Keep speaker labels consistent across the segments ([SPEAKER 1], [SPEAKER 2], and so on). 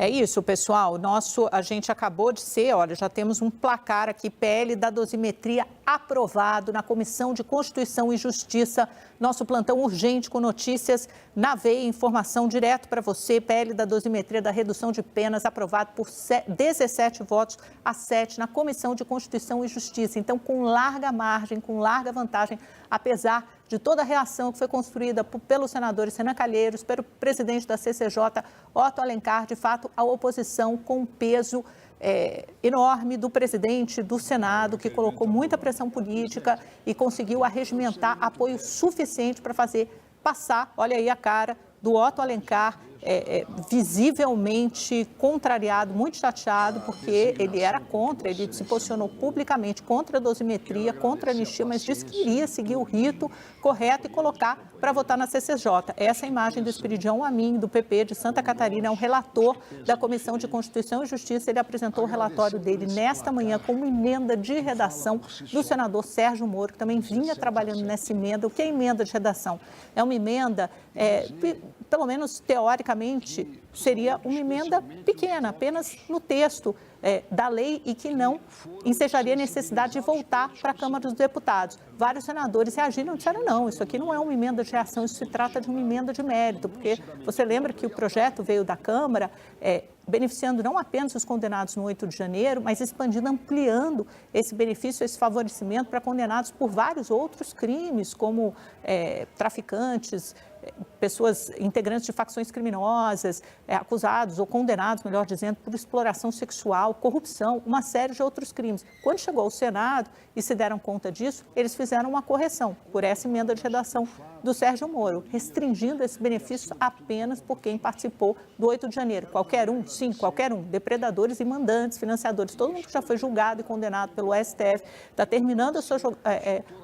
[SPEAKER 1] É isso, pessoal. A gente acabou de olha, já temos um placar aqui, PL da dosimetria aprovado na Comissão de Constituição e Justiça. Nosso plantão urgente com notícias na veia, informação direto para você. PL da dosimetria da redução de penas aprovado por 17 votos a 7 na Comissão de Constituição e Justiça. Então, com larga margem, com larga vantagem, apesar de toda a reação que foi construída pelos senadores Renan Calheiros, pelo presidente da CCJ, Otto Alencar, de fato, a oposição com um peso enorme do presidente do Senado, que colocou muita pressão política e conseguiu arregimentar apoio suficiente para fazer passar, olha aí a cara do Otto Alencar, visivelmente contrariado, muito chateado, porque ele era contra, ele se posicionou publicamente contra a dosimetria, contra a anistia, mas disse que iria seguir o rito correto e colocar para votar na CCJ. Essa é a imagem do Esperidião Amin, do PP de Santa Catarina, é um relator da Comissão de Constituição e Justiça. Ele apresentou o relatório dele nesta manhã com uma emenda de redação do senador Sérgio Moro, que também vinha trabalhando nessa emenda. O que é emenda de redação? É uma emenda, pelo menos teoricamente, seria uma emenda pequena, apenas no texto da lei e que não ensejaria a necessidade de voltar para a Câmara dos Deputados. Vários senadores reagiram e disseram, não, isso aqui não é uma emenda de reação, isso se trata de uma emenda de mérito, porque você lembra que o projeto veio da Câmara beneficiando não apenas os condenados no 8 de janeiro, mas expandindo, ampliando esse benefício, esse favorecimento para condenados por vários outros crimes, como traficantes, pessoas integrantes de facções criminosas, acusados ou condenados, melhor dizendo, por exploração sexual, corrupção, uma série de outros crimes. Quando chegou ao Senado e se deram conta disso, eles fizeram uma correção por essa emenda de redação do Sérgio Moro, restringindo esse benefício apenas por quem participou do 8 de janeiro. Qualquer um, sim, qualquer um, depredadores e mandantes, financiadores, todo mundo que já foi julgado e condenado pelo STF, está terminando a sua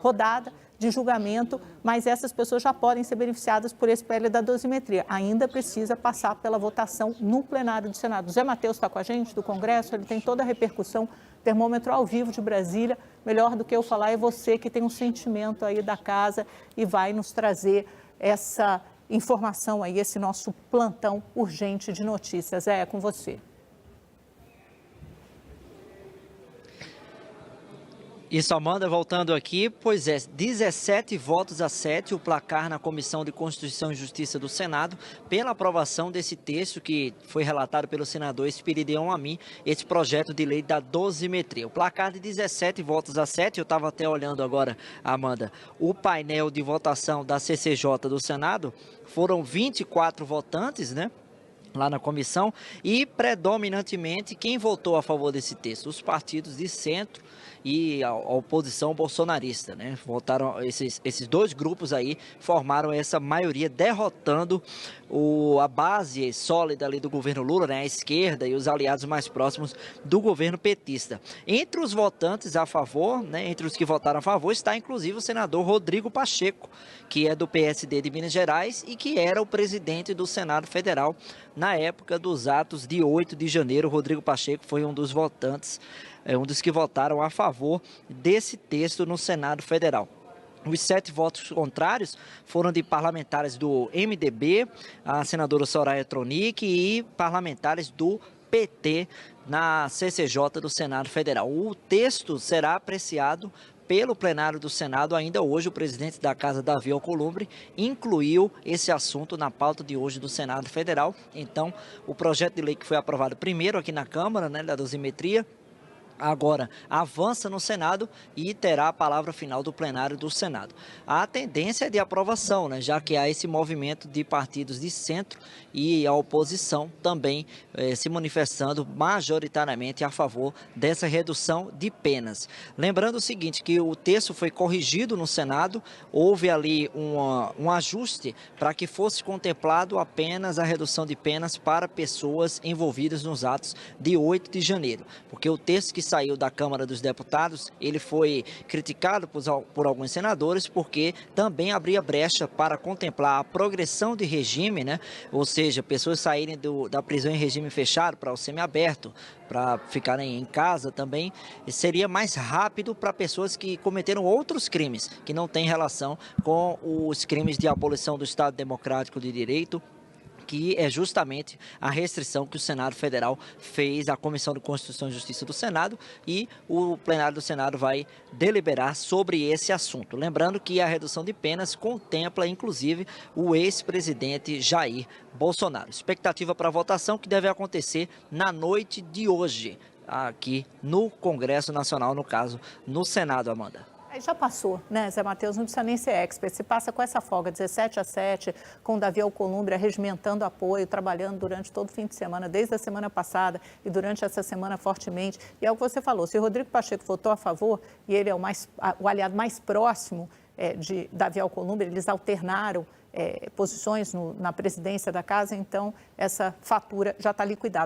[SPEAKER 1] rodada de julgamento, mas essas pessoas já podem ser beneficiadas por esse PL da dosimetria. Ainda precisa passar pela votação no plenário do Senado. O Zé Matheus está com a gente, do Congresso, ele tem toda a repercussão, termômetro ao vivo de Brasília. Melhor do que eu falar é você que tem um sentimento aí da casa e vai nos trazer essa informação aí, esse nosso plantão urgente de notícias. É com você.
[SPEAKER 2] Isso, Amanda, voltando aqui, pois 17 votos a 7, o placar na Comissão de Constituição e Justiça do Senado, pela aprovação desse texto que foi relatado pelo senador Esperidião Amin, esse projeto de lei da dosimetria. O placar de 17 votos a 7, eu estava até olhando agora, Amanda, o painel de votação da CCJ do Senado, foram 24 votantes, né? Lá na comissão, e predominantemente quem votou a favor desse texto? Os partidos de centro e a oposição bolsonarista, né? Votaram, esses dois grupos aí formaram essa maioria, derrotando a base sólida ali do governo Lula, né? A esquerda e os aliados mais próximos do governo petista. Entre os votantes a favor, né? Entre os que votaram a favor, está inclusive o senador Rodrigo Pacheco, que é do PSD de Minas Gerais e que era o presidente do Senado Federal na época dos atos de 8 de janeiro. Rodrigo Pacheco foi um dos votantes, um dos que votaram a favor desse texto no Senado Federal. Os 7 votos contrários foram de parlamentares do MDB, a senadora Soraya Tronic, e parlamentares do PT na CCJ do Senado Federal. O texto será apreciado pelo plenário do Senado ainda hoje. O presidente da Casa, Davi Alcolumbre, incluiu esse assunto na pauta de hoje do Senado Federal. Então, o projeto de lei que foi aprovado primeiro aqui na Câmara, né, da dosimetria, agora avança no Senado e terá a palavra final do plenário do Senado. A tendência é de aprovação, né, já que há esse movimento de partidos de centro e a oposição também se manifestando majoritariamente a favor dessa redução de penas. Lembrando o seguinte, que o texto foi corrigido no Senado, houve ali um ajuste para que fosse contemplado apenas a redução de penas para pessoas envolvidas nos atos de 8 de janeiro, porque o texto que saiu da Câmara dos Deputados, ele foi criticado por alguns senadores porque também abria brecha para contemplar a progressão de regime, né? Ou seja, pessoas saírem da prisão em regime fechado para o semiaberto, para ficarem em casa também, seria mais rápido para pessoas que cometeram outros crimes, que não têm relação com os crimes de abolição do Estado Democrático de Direito, que é justamente a restrição que o Senado Federal fez à Comissão de Constituição e Justiça do Senado, e o plenário do Senado vai deliberar sobre esse assunto. Lembrando que a redução de penas contempla, inclusive, o ex-presidente Jair Bolsonaro. Expectativa para a votação que deve acontecer na noite de hoje, aqui no Congresso Nacional, no caso, no Senado, Amanda.
[SPEAKER 1] Aí já passou, né, Zé Matheus? Não precisa nem ser expert. Se passa com essa folga 17-7, com o Davi Alcolumbre regimentando apoio, trabalhando durante todo o fim de semana, desde a semana passada e durante essa semana fortemente. E é o que você falou, se o Rodrigo Pacheco votou a favor, e ele é o aliado mais próximo de Davi Alcolumbre, eles alternaram posições na presidência da casa, então essa fatura já está liquidada.